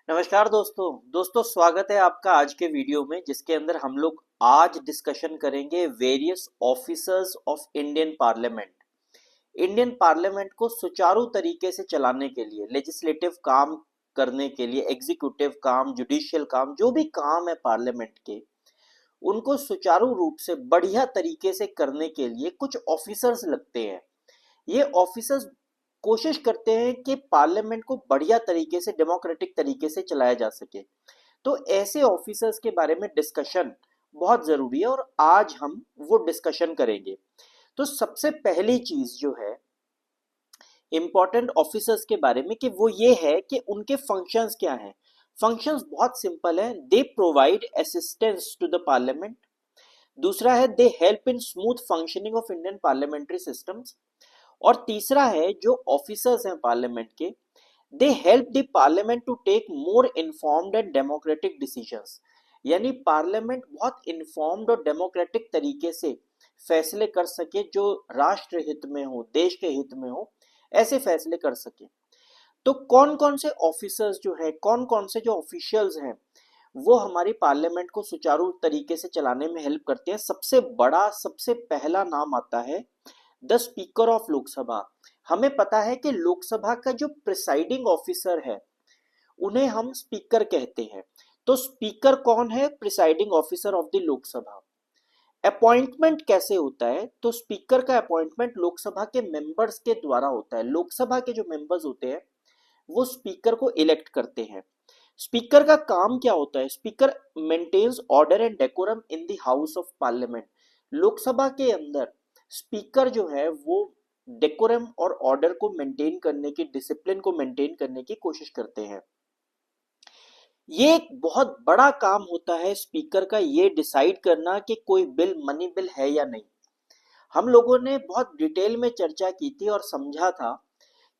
नमस्कार दोस्तों स्वागत है आपका आज के वीडियो में जिसके अंदर हम लोग आज डिस्कशन करेंगे various officers of Indian parliament. Indian parliament को सुचारू तरीके से चलाने के लिए, लेजिस्लेटिव काम करने के लिए, एग्जीक्यूटिव काम, जुडिशियल काम, जो भी काम है पार्लियामेंट के, उनको सुचारू रूप से बढ़िया तरीके से करने के लिए कुछ ऑफिसर्स लगते हैं। ये ऑफिसर्स कोशिश करते हैं कि पार्लियामेंट को बढ़िया तरीके से, डेमोक्रेटिक तरीके से चलाया जा सके। तो ऐसे ऑफिसर्स के बारे में डिस्कशन बहुत जरूरी है और आज हम वो डिस्कशन करेंगे। तो सबसे पहली चीज जो है इंपॉर्टेंट ऑफिसर्स के बारे में कि वो ये है कि उनके फंक्शंस क्या हैं। फंक्शंस बहुत सिंपल है, they provide assistance to the parliament. दूसरा है they help in smooth functioning of Indian parliamentary systems. और तीसरा है जो ऑफिसर्स हैं पार्लियामेंट के, they help the parliament to take more informed and democratic decisions. यानी पार्लियामेंट बहुत इन्फॉर्म्ड और डेमोक्रेटिक तरीके से फैसले कर सके जो राष्ट्र हित में हो, देश के हित में हो, ऐसे फैसले कर सके। तो कौन कौन से ऑफिसर्स जो है, कौन कौन से जो ऑफिशियल्स हैं वो हमारी पार्लियामेंट को सुचारू तरीके से चलाने में हेल्प करते हैं। सबसे बड़ा, सबसे पहला नाम आता है द स्पीकर ऑफ लोकसभा। हमें पता है कि लोकसभा का जो प्रिसाइडिंग ऑफिसर है उन्हें हम स्पीकर कहते हैं। तो स्पीकर कौन है? Presiding officer of the Lok Sabha. Appointment कैसे होता है? तो स्पीकर का अपॉइंटमेंट लोकसभा के मेंबर्स के द्वारा होता है। लोकसभा के जो मेंबर्स होते हैं वो स्पीकर को इलेक्ट करते हैं। स्पीकर का काम क्या होता है? Speaker maintains order and decorum in the house of parliament. Lok Sabha के अंदर स्पीकर जो है वो डेकोरम और ऑर्डर को मेंटेन करने की, डिसिप्लिन को मेंटेन करने की कोशिश करते हैं। ये एक बहुत बड़ा काम होता है स्पीकर का, ये डिसाइड करना कि कोई बिल मनी बिल है या नहीं। हम लोगों ने बहुत डिटेल में चर्चा की थी और समझा था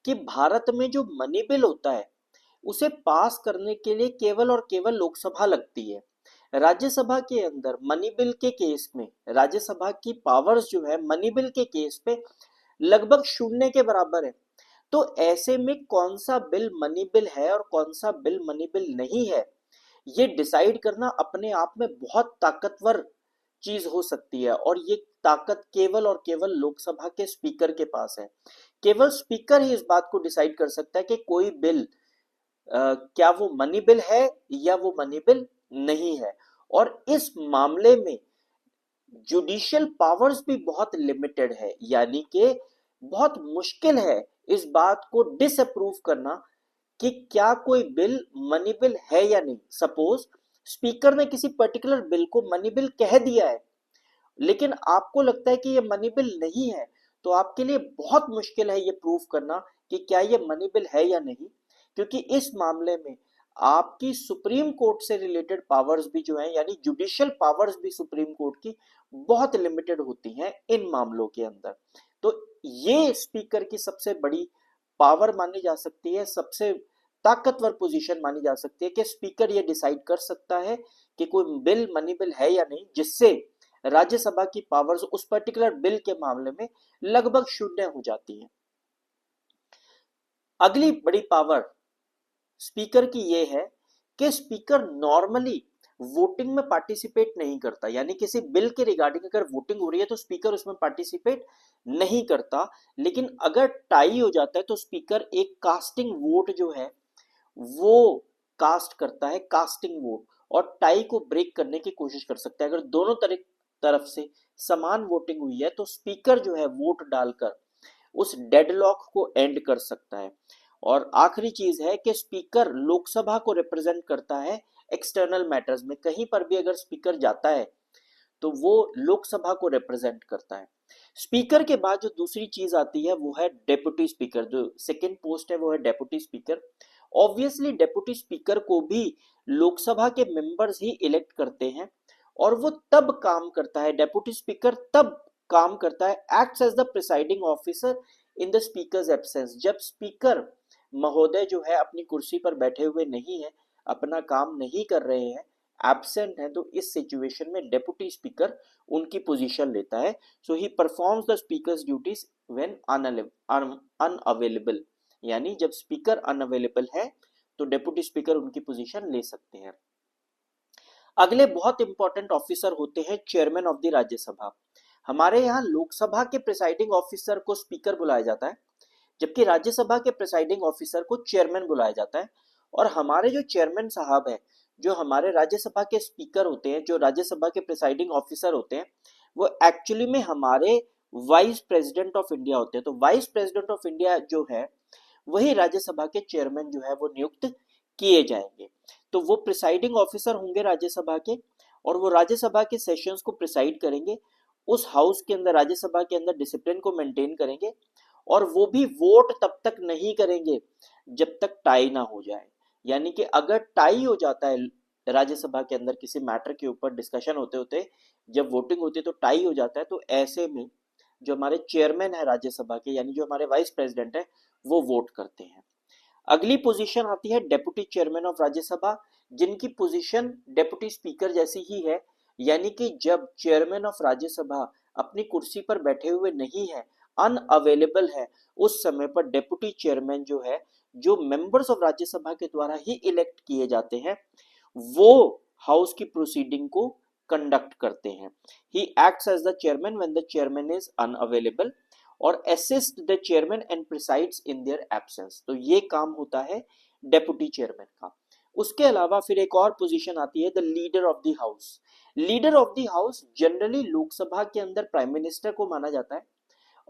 कि भारत में जो मनी बिल होता है उसे पास करने के लिए केवल और केवल लोकसभा लगती है। राज्यसभा के अंदर मनी बिल के केस में राज्यसभा की पावर्स जो है मनी बिल के केस पे लगभग शून्य के बराबर है। तो ऐसे में कौन सा बिल मनी बिल है और कौन सा बिल मनी बिल नहीं है, ये डिसाइड करना अपने आप में बहुत ताकतवर चीज हो सकती है। और ये ताकत केवल और केवल लोकसभा के स्पीकर के पास है। केवल स्पीकर ही इस बात को डिसाइड कर सकता है कि कोई बिल क्या वो मनी बिल है या वो मनी बिल नहीं है। और इस मामले में जुडिशियल पावर्स भी बहुत लिमिटेड है, यानी कि बहुत मुश्किल है इस बात को डिसअप्रूव करना कि क्या कोई बिल मनी बिल है या नहीं। सपोज स्पीकर ने किसी पर्टिकुलर बिल को मनी बिल कह दिया है लेकिन आपको लगता है कि ये मनी बिल नहीं है, तो आपके लिए बहुत मुश्किल है ये प्रूव करना कि क्या ये मनी बिल है या नहीं, क्योंकि इस मामले में आपकी सुप्रीम कोर्ट से रिलेटेड पावर्स भी जो है, यानी जुडिशियल पावर्स भी सुप्रीम कोर्ट की बहुत लिमिटेड होती हैं इन मामलों के अंदर। तो ये स्पीकर की सबसे बड़ी पावर मानी जा सकती है, सबसे ताकतवर पोजीशन मानी जा सकती है कि स्पीकर ये डिसाइड कर सकता है कि कोई बिल मनी बिल है या नहीं, जिससे राज्यसभा की पावर्स उस पर्टिकुलर बिल के मामले में लगभग शून्य हो जाती है। अगली बड़ी पावर स्पीकर की ये है कि स्पीकर नॉर्मली वोटिंग में पार्टिसिपेट नहीं करता। यानी किसी बिल के रिगार्डिंग अगर वोटिंग हो रही है तो स्पीकर उसमें पार्टिसिपेट नहीं करता। लेकिन अगर टाई हो जाता है तो स्पीकर एक कास्टिंग वोट जो है वो कास्ट करता है, कास्टिंग वोट, और टाई को ब्रेक करने की कोशिश कर सकता है। अगर दोनों तरफ से समान वोटिंग हुई है तो स्पीकर जो है वोट डालकर उस डेडलॉक को एंड कर सकता है। और आखिरी चीज है कि स्पीकर लोकसभा को रिप्रेजेंट करता है एक्सटर्नल मैटर्स में। कहीं पर भी अगर स्पीकर जाता है तो वो लोकसभा को रिप्रेजेंट करता है। स्पीकर के बाद जो दूसरी चीज आती है वो है डेप्यूटी स्पीकर। जो सेकंड पोस्ट है वो है deputy speaker. Obviously deputy speaker को भी लोकसभा के मेंबर्स ही इलेक्ट करते हैं और वो तब काम करता है, डेप्यूटी स्पीकर तब काम करता है, acts as the presiding officer in the speaker's absence. जब स्पीकर महोदय जो है अपनी कुर्सी पर बैठे हुए नहीं है, अपना काम नहीं कर रहे हैं, एब्सेंट है, तो इस सिचुएशन में डेप्यूटी स्पीकर उनकी पोजीशन लेता है। So he performs the speaker's duties when unavailable. यानी जब स्पीकर अनअवेलेबल है तो डेप्यूटी स्पीकर उनकी पोजीशन ले सकते हैं। अगले बहुत इंपॉर्टेंट ऑफिसर होते हैं चेयरमैन ऑफ द राज्यसभा। हमारे यहाँ लोकसभा के प्रिसाइडिंग ऑफिसर को स्पीकर बुलाया जाता है, जबकि राज्यसभा के प्रिसाइडिंग ऑफिसर को चेयरमैन बुलाया जाता है। और हमारे जो चेयरमैन साहब है, जो हमारे राज्यसभा के स्पीकर होते हैं, जो राज्यसभा के प्रिसाइडिंग ऑफिसर होते हैं, वो एक्चुअली में हमारे वाइस प्रेसिडेंट ऑफ इंडिया होते हैं। तो वाइस प्रेसिडेंट ऑफ इंडिया जो है वही राज्यसभा के चेयरमैन जो है वो नियुक्त किए जाएंगे। तो वो प्रिसाइडिंग ऑफिसर होंगे राज्यसभा के, और वो राज्यसभा के सेशंस को प्रिसाइड करेंगे, उस हाउस के अंदर, राज्यसभा के अंदर डिसिप्लिन को मेंटेन करेंगे, और वो भी वोट तब तक नहीं करेंगे जब तक टाई ना हो जाए। यानी कि अगर टाई हो जाता है राज्यसभा के अंदर किसी मैटर के ऊपर डिस्कशन होते होते, जब वोटिंग होती है तो टाई हो जाता है, तो ऐसे में जो हमारे चेयरमैन है राज्यसभा के, यानी जो हमारे वाइस प्रेसिडेंट है, वो वोट करते हैं। अगली पोजीशन आती है डेप्यूटी चेयरमैन ऑफ राज्यसभा, जिनकी पोजीशन डेप्यूटी स्पीकर जैसी ही है। यानी कि जब चेयरमैन ऑफ राज्यसभा अपनी कुर्सी पर बैठे हुए नहीं है, अनअवेलेबल है, उस समय पर डेप्यूटी चेयरमैन जो है, जो मेंबर्स ऑफ राज्यसभा के द्वारा ही इलेक्ट किए जाते हैं, वो हाउस की प्रोसीडिंग को कंडक्ट करते हैं। He acts as the chairman when the chairman is unavailable और assist the chairman and presides in their absence. तो ये काम होता है डेप्यूटी चेयरमैन का। उसके अलावा फिर एक और पोजीशन आती है the leader of the house. Leader of the house generally Lok Sabha के अंदर प्राइम मिनिस्टर को माना जाता है,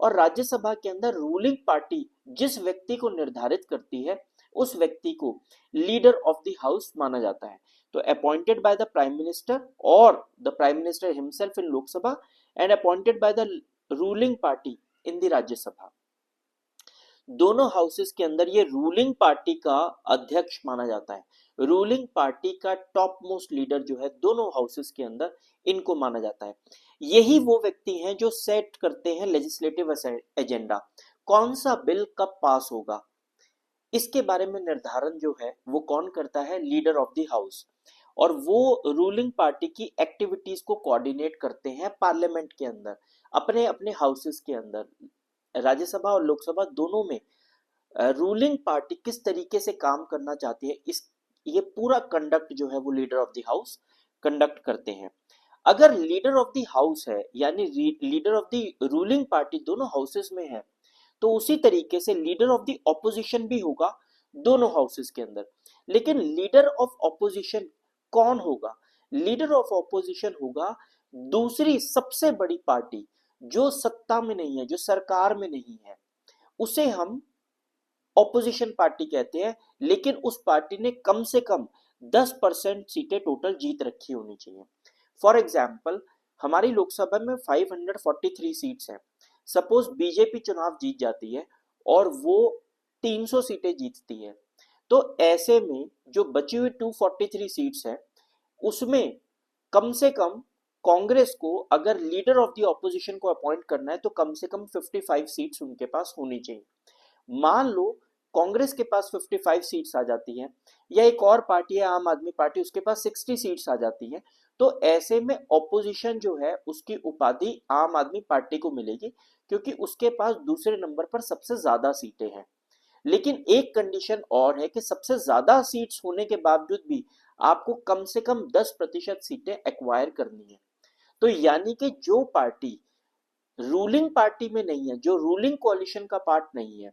और राज्यसभा के अंदर रूलिंग पार्टी जिस व्यक्ति को निर्धारित करती है, उस व्यक्ति को लीडर ऑफ द हाउस माना जाता है। तो appointed by the prime minister और the prime minister himself in Lok Sabha, and appointed by the ruling party in the Rajya Sabha. दोनों हाउसेस के अंदर ये रूलिंग पार्टी का अध्यक्ष माना जाता है। रूलिंग पार्टी का टॉप मोस्ट लीडर जो है दोनों हाउसेस के अंदर, इनको माना जाता है। यही वो व्यक्ति हैं जो सेट करते हैं लेजिस्लेटिव एजेंडा, कौन सा बिल कब पास होगा, इसके बारे में निर्धारण जो है वो कौन करता है, लीडर ऑफ द हाउस। और वो रूलिंग पार्टी की एक्टिविटीज को कोऑर्डिनेट करते हैं पार्लियामेंट के अंदर, अपने अपने हाउसेस के अंदर। राज्यसभा और लोकसभा दोनों में रूलिंग पार्टी किस तरीके से काम करना चाहती है, इस ये पूरा कंडक्ट जो है वो leader of the house conduct करते हैं। अगर लीडर ऑफ द हाउस है, यानी leader of the ruling party दोनों हाउसेस में है, तो उसी तरीके से लीडर ऑफ द ऑपोजिशन भी होगा दोनों हाउसेस के अंदर। लेकिन लीडर ऑफ ऑपोजिशन कौन होगा? लीडर ऑफ ऑपोजिशन होगा दूसरी सबसे बड़ी पार्टी जो सत्ता में नहीं है, जो सरकार में नहीं है, उसे हम ऑपोजिशन पार्टी कहते हैं। लेकिन उस पार्टी ने कम से कम 10% सीटें टोटल जीत रखी होनी चाहिए। फॉर एग्जाम्पल, हमारी लोकसभा में 543 सीट्स हैं। सपोज बीजेपी चुनाव जीत जाती है और वो 300 सीटें जीतती है, तो ऐसे में जो बची हुई 243 सीट्स हैं, उसमें कम से कम कांग्रेस को अगर लीडर ऑफ द ऑपोजिशन को अपॉइंट करना है तो कम से कम 55 सीट्स उनके पास होनी चाहिए। मान लो कांग्रेस के पास 55 सीट्स आ जाती हैं, या एक और पार्टी है आम आदमी पार्टी, उसके पास 60 सीट्स आ जाती हैं, तो ऐसे में ऑपोजिशन जो है उसकी उपाधि आम आदमी पार्टी को मिलेगी, क्योंकि उसके पास दूसरे नंबर पर सबसे ज्यादा सीटें हैं। लेकिन एक कंडीशन और है कि सबसे ज्यादा सीट्स होने के बावजूद भी आपको कम से कम 10% सीटें एक्वायर करनी है। तो यानी कि जो पार्टी रूलिंग पार्टी में नहीं है, जो रूलिंग कोalition का पार्ट नहीं है,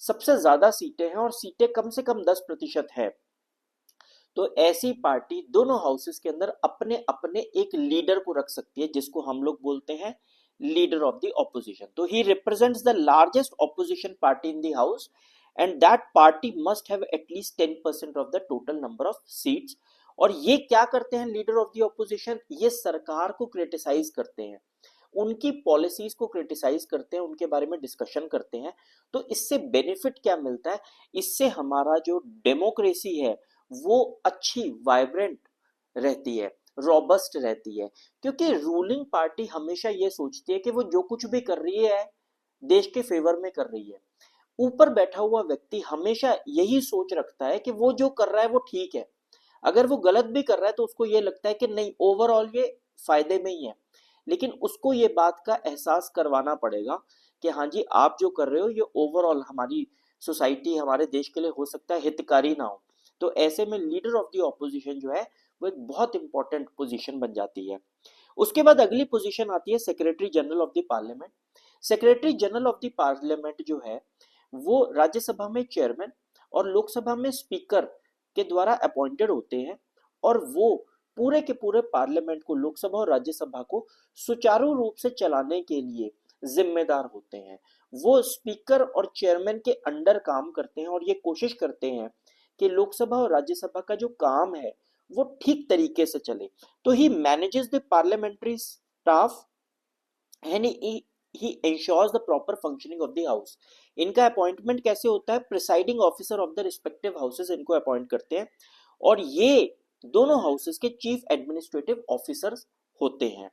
सबसे ज्यादा सीटें हैं और सीटें कम से कम 10% है, तो ऐसी पार्टी दोनों हाउसेस के अंदर अपने अपने एक लीडर को रख सकती है, जिसको हम लोग बोलते हैं लीडर ऑफ द ऑपोजिशन। तो he represents the largest opposition party in the house, and that party must have at least 10% of the total number of seats. और ये क्या करते हैं लीडर ऑफ द ऑपोजिशन? ये सरकार को क्रिटिसाइज करते हैं, उनकी पॉलिसीज को क्रिटिसाइज करते हैं, उनके बारे में डिस्कशन करते हैं। तो इससे बेनिफिट क्या मिलता है? इससे हमारा जो डेमोक्रेसी है वो अच्छी, वाइब्रेंट रहती है, रॉबस्ट रहती है, क्योंकि रूलिंग पार्टी हमेशा ये सोचती है कि वो जो कुछ भी कर रही है देश के फेवर में कर रही है। ऊपर बैठा हुआ व्यक्ति हमेशा यही सोच रखता है कि वो जो कर रहा है वो ठीक है, अगर वो गलत भी कर रहा है तो उसको ये लगता है कि नहीं, ओवरऑल ये फायदे में ही है। लेकिन उसको ये बात का एहसास करवाना पड़ेगा कि हाँ जी, आप जो कर रहे हो ये ओवरऑल हमारी सोसाइटी हमारे देश के लिए हो सकता है हितकारी ना हो। तो ऐसे में लीडर ऑफ द ऑपोजिशन जो है वो एक बहुत इंपॉर्टेंट पोजीशन बन जाती है। उसके बाद अगली पोजीशन आती है secretary general of the parliament. Secretary general of the parliament जो है वो राज्यसभा में चेयरमैन और लोकसभा में स्पीकर के द्वारा अपॉइंटेड होते हैं, और वो पूरे के पूरे पार्लियामेंट को, लोकसभा और राज्यसभा को सुचारू रूप से चलाने के लिए जिम्मेदार होते हैं। वो स्पीकर और चेयरमैन के अंडर काम करते हैं और ये कोशिश करते हैं कि लोकसभा और राज्यसभा का जो काम है वो ठीक तरीके से चले। तो he manages the parliamentary staff and he ensures the proper functioning of the house. इनका अपॉइंटमेंट कैसे होता है? Presiding officer of the respective houses इनको अपॉइंट करते हैं, और ये दोनों हाउसेस के चीफ एडमिनिस्ट्रेटिव ऑफिसर्स होते हैं।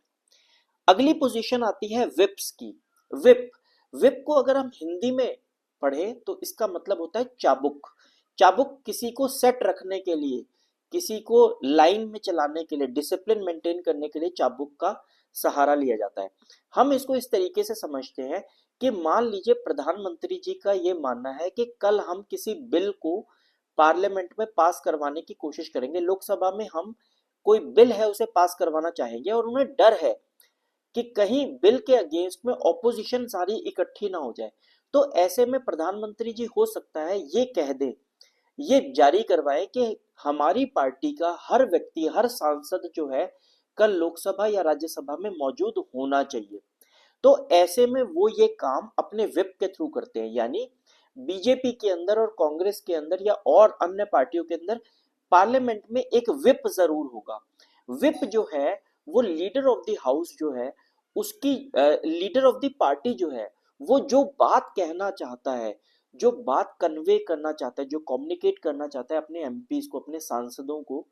अगली पोजीशन आती है विप्स की। विप विप को अगर हम हिंदी में पढ़े तो इसका मतलब होता है चाबुक। चाबुक किसी को सेट रखने के लिए, किसी को लाइन में चलाने के लिए, डिसिप्लिन मेंटेन करने के लिए चाबुक का सहारा लिया जाता है। हम इसको इस तरीके से समझते हैं कि मान लीजिए प्रधानमंत्री जी का ये मानना है कि कल हम किसी बिल को पार्लियामेंट में पास करवाने की कोशिश करेंगे, लोकसभा में हम कोई बिल है उसे पास करवाना चाहेंगे, और उन्हें डर है कि कहीं बिल के अगेंस्ट में ऑपोजिशन सारी इकट्ठी ना हो जाए। तो ऐसे में प्रधानमंत्री जी हो सकता है ये कह दे, ये जारी करवाए कि हमारी पार्टी का हर व्यक्ति, हर सांसद जो है कल लोकसभा या राज्यसभा में मौजूद होना चाहिए। तो ऐसे में वो ये काम अपने विप के थ्रू करते हैं, यानी बीजेपी के अंदर और कांग्रेस के अंदर या और अन्य पार्टियों के अंदर पार्लियामेंट में एक विप जरूर होगा। विप जो है वो लीडर ऑफ द हाउस जो है, उसकी लीडर ऑफ द पार्टी जो है, वो जो बात कहना चाहता है, जो बात कन्वे करना चाहता है, जो कम्युनिकेट करना चाहता है अपने एमपीज को, अपने सांसदों को,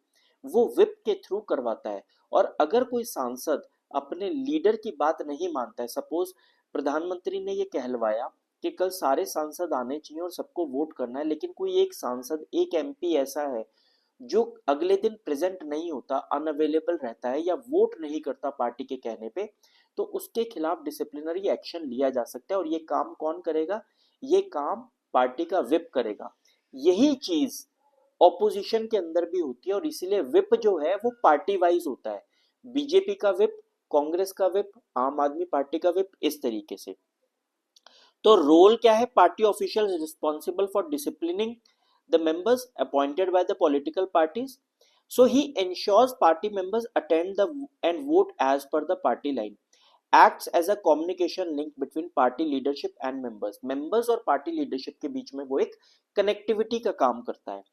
वो विप के थ्रू करवाता है। और अगर कोई सांसद अपने लीडर की बात नहीं मानता है, सपोज प्रधानमंत्री ने ये कहलवाया कि कल सारे सांसद आने चाहिए और सबको वोट करना है, लेकिन कोई एक सांसद, एक एमपी ऐसा है जो अगले दिन प्रेजेंट नहीं होता, अनअवेलेबल रहता है या वोट नहीं करता पार्टी के कहने पे, तो उसके खिलाफ डिसिप्लिनरी एक्शन लिया जा सकता है। और ये काम कौन करेगा? ये काम पार्टी का विप करेगा। यही चीज ऑपोजिशन के अंदर भी होती है, और इसीलिए विप जो है वो पार्टी वाइज होता है। बीजेपी का विप, कांग्रेस का विप, आम आदमी पार्टी का विप, इस तरीके से। तो रोल क्या है? Party official responsible for disciplining the members appointed by the political parties. So he ensures party members attend the and vote as per the party line. Acts as a communication link between party leadership and members. Members और party leadership के बीच में वो एक connectivity का काम करता है।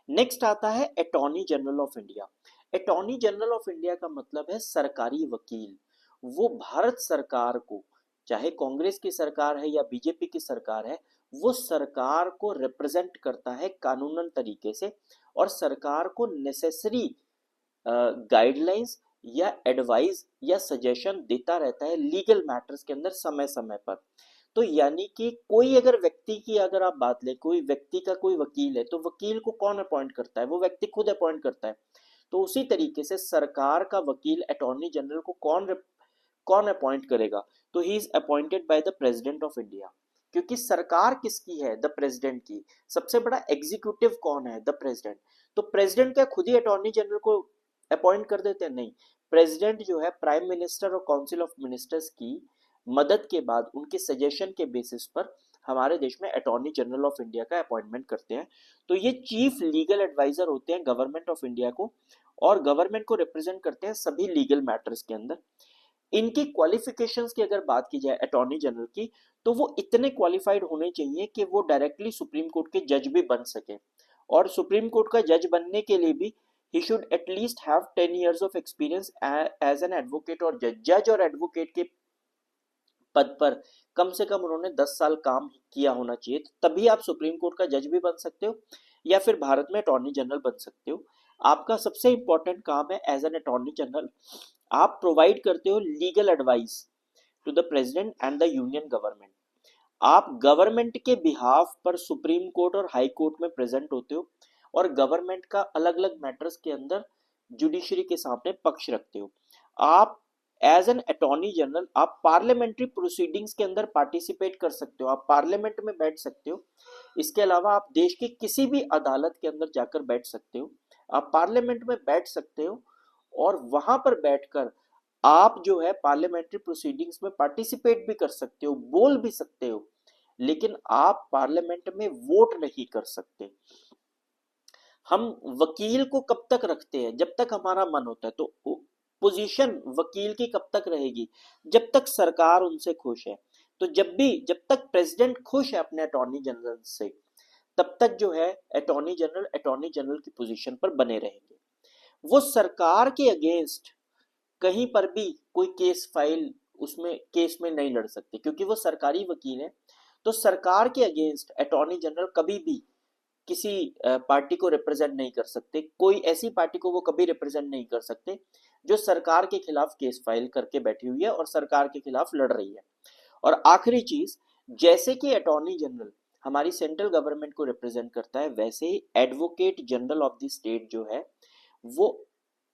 Next आता है attorney general of India. Attorney general of India का मतलब है सरकारी वकील। वो भारत सरकार को, चाहे कांग्रेस की सरकार है या बीजेपी की सरकार है, वो सरकार को रिप्रेजेंट करता है कानूनन तरीके से, और सरकार को नेसेसरी गाइडलाइंस या एडवाइस या सजेशन देता रहता है लीगल मैटर्स के अंदर समय समय पर। तो यानी कि कोई अगर व्यक्ति की अगर आप बात लें, कोई व्यक्ति का कोई वकील है, तो वकील को कौन अपॉइंट करता है? वो व्यक्ति खुद अपॉइंट करता है। तो उसी तरीके से सरकार का वकील अटॉर्नी जनरल को कौन अपॉइंट करेगा? तो he is appointed by the president of India. क्योंकि सरकार किसकी है? द प्रेसिडेंट की। सबसे बड़ा एग्जीक्यूटिव कौन है? The president. तो प्रेसिडेंट क्या खुद ही अटॉर्नी जनरल को अपॉइंट कर देते हैं? नहीं, प्रेसिडेंट जो है प्राइम मिनिस्टर और काउंसिल ऑफ मिनिस्टर्स की मदद के बाद, उनके सजेशन के बेसिस पर हमारे देश में अटॉर्नी जनरल ऑफ इंडिया का अपॉइंटमेंट करते हैं। तो ये चीफ लीगल एडवाइजर होते हैं गवर्नमेंट ऑफ इंडिया को, और गवर्नमेंट को रिप्रेजेंट करते हैं सभी लीगल मैटर्स के अंदर। इनकी क्वालिफिकेशंस की अगर बात की जाए अटॉर्नी जनरल की, तो वो इतने क्वालिफाइड होने चाहिए कि वो डायरेक्टली सुप्रीम कोर्ट के जज भी बन सके, और सुप्रीम कोर्ट का जज बनने के लिए भी he should at least have 10 years of experience as an advocate और जज और एडवोकेट के पद पर कम से कम उन्होंने 10 साल काम किया होना चाहिए, तभी आप सुप्रीम कोर्ट का जज भी बन सकते हो या फिर भारत में अटॉर्नी जनरल बन सकते हो। आपका सबसे इंपॉर्टेंट काम है एज एन अटॉर्नी जनरल, आप प्रोवाइड करते हो legal advice to the president and the union government. आप गवर्नमेंट के बिहाफ पर सुप्रीम कोर्ट और हाई कोर्ट में प्रेजेंट होते हो, और गवर्नमेंट का अलग अलग मैटर्स के अंदर जुडिशरी के सामने पक्ष रखते हो। आप एज एन अटॉर्नी जनरल आप पार्लियामेंट्री प्रोसीडिंग्स के अंदर पार्टिसिपेट कर सकते हो, आप पार्लियामेंट में बैठ सकते हो। इसके अलावा आप देश की किसी भी अदालत के अंदर जाकर बैठ सकते हो, आप पार्लियामेंट में बैठ सकते हो और वहां पर बैठकर आप जो है पार्लियामेंट्री प्रोसीडिंग्स में पार्टिसिपेट भी कर सकते हो, बोल भी सकते हो, लेकिन आप पार्लियामेंट में वोट नहीं कर सकते। हम वकील को कब तक रखते हैं? जब तक हमारा मन होता है। तो पोजीशन वकील की कब तक रहेगी? जब तक सरकार उनसे खुश है। तो जब तक प्रेसिडेंट खुश है अपने अटॉर्नी जनरल से, तब तक जो है अटॉर्नी जनरल की पोजीशन पर बने रहेंगे। वो सरकार के अगेंस्ट कहीं पर भी कोई केस फाइल उसमें केस में नहीं लड़ सकते, क्योंकि वो सरकारी वकील है। तो सरकार के अगेंस्ट अटॉर्नी जनरल कभी भी किसी पार्टी को रिप्रेजेंट नहीं कर सकते, कोई ऐसी पार्टी को वो कभी रिप्रेजेंट नहीं कर सकते जो सरकार के खिलाफ केस फाइल करके बैठी हुई है और सरकार के खिलाफ लड़ रही है। और आखिरी चीज, जैसे कि अटॉर्नी जनरल हमारी सेंट्रल गवर्नमेंट को रिप्रेजेंट करता है, वैसे ही advocate general of the state जो है वो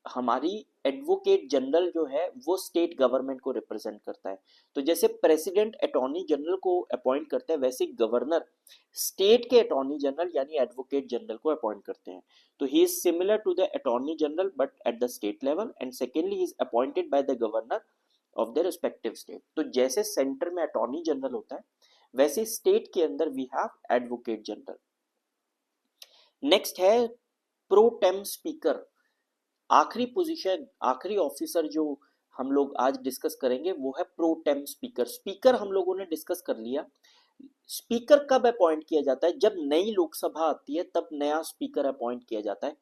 हमारी एडवोकेट जनरल जो है वो स्टेट गवर्नमेंट को रिप्रेजेंट करता है। तो जैसे प्रेसिडेंट अटॉर्नी जनरल को अपॉइंट करते हैं, वैसे गवर्नर स्टेट के अटॉर्नी जनरल यानी एडवोकेट जनरल को अपॉइंट करते हैं। तो he is similar to the attorney general but at the state level, and secondly he is appointed by the governor of the respective state. तो जैसे centre में attorney general होता है, वैसे स्टेट के अंदर we have advocate general. Next है pro tem speaker. आखिरी पोजीशन, आखिरी ऑफिसर जो हम लोग आज डिस्कस करेंगे वो है प्रो टेम स्पीकर। स्पीकर हम लोगों ने डिस्कस कर लिया। स्पीकर कब अपॉइंट किया जाता है? जब नई लोकसभा आती है तब नया स्पीकर अपॉइंट किया जाता है,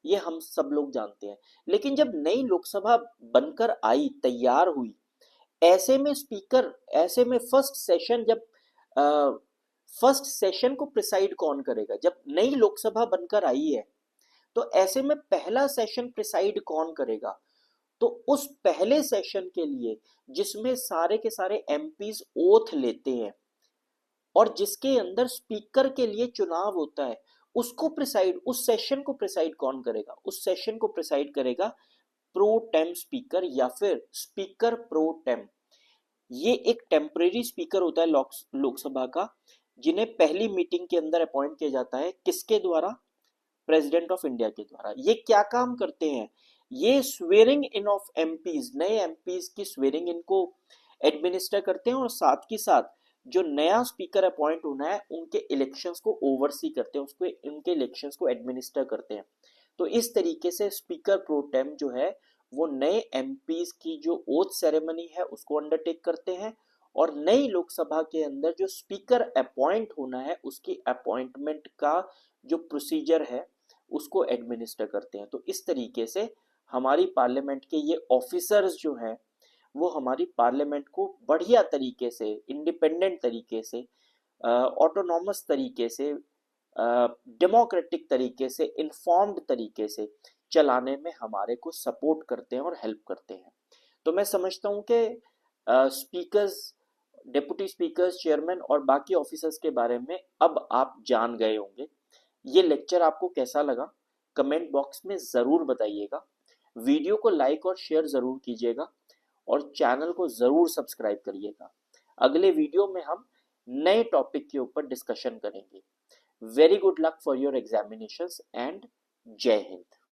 ये हम सब लोग जानते हैं। लेकिन जब नई लोकसभा बनकर आई, तैयार हुई, ऐसे में फर्स्ट सेशन को प्रिसाइड कौन करेगा? जब नई लोकसभा बनकर आई है तो ऐसे में पहला सेशन प्रिसाइड कौन करेगा? तो उस पहले सेशन के लिए जिसमें सारे के सारे एमपीज ओथ लेते हैं और जिसके अंदर स्पीकर के लिए चुनाव होता है, उस सेशन को प्रिसाइड कौन करेगा? उस सेशन को प्रिसाइड करेगा प्रो टेम स्पीकर या फिर स्पीकर प्रो टेम। ये एक टेम्परेरी स्पीकर होता है लोकसभा का, जिन्हें पहली मीटिंग के अंदर अपॉइंट किया जाता है। किसके द्वारा? प्रेसिडेंट ऑफ इंडिया के द्वारा। ये क्या काम करते हैं? ये स्वेरिंग इन ऑफ एमपीज, नए एमपीज की स्वेरिंग इन को एडमिनिस्टर करते हैं और साथ ही साथ जो नया स्पीकर अपॉइंट होना है उनके इलेक्शंस को ओवरसी करते हैं, उसको उनके इलेक्शंस को एडमिनिस्टर करते हैं। तो इस तरीके से स्पीकर प्रो टेम जो है वो नए एमपीज की जो ओथ सेरेमनी है उसको अंडरटेक करते हैं और नई लोकसभा के अंदर जो स्पीकर अपॉइंट होना है उसकी अपॉइंटमेंट का जो प्रोसीजर है उसको एडमिनिस्टर करते हैं। तो इस तरीके से हमारी पार्लियामेंट के ये ऑफिसर्स जो हैं वो हमारी पार्लियामेंट को बढ़िया तरीके से, इंडिपेंडेंट तरीके से, ऑटोनॉमस तरीके से, डेमोक्रेटिक तरीके से, इन्फॉर्म्ड तरीके से चलाने में हमारे को सपोर्ट करते हैं और हेल्प करते हैं। तो मैं समझता हूँ कि स्पीकर्स, डिप्टी स्पीकर्स, चेयरमैन और बाकी ऑफिसर्स के बारे में अब आप जान गए होंगे। ये लेक्चर आपको कैसा लगा कमेंट बॉक्स में ज़रूर बताइएगा। वीडियो को लाइक और शेयर ज़रूर कीजिएगा और चैनल को ज़रूर सब्सक्राइब करिएगा। अगले वीडियो में हम नए टॉपिक के ऊपर डिस्कशन करेंगे। Very good luck for your examinations and जय हिंद।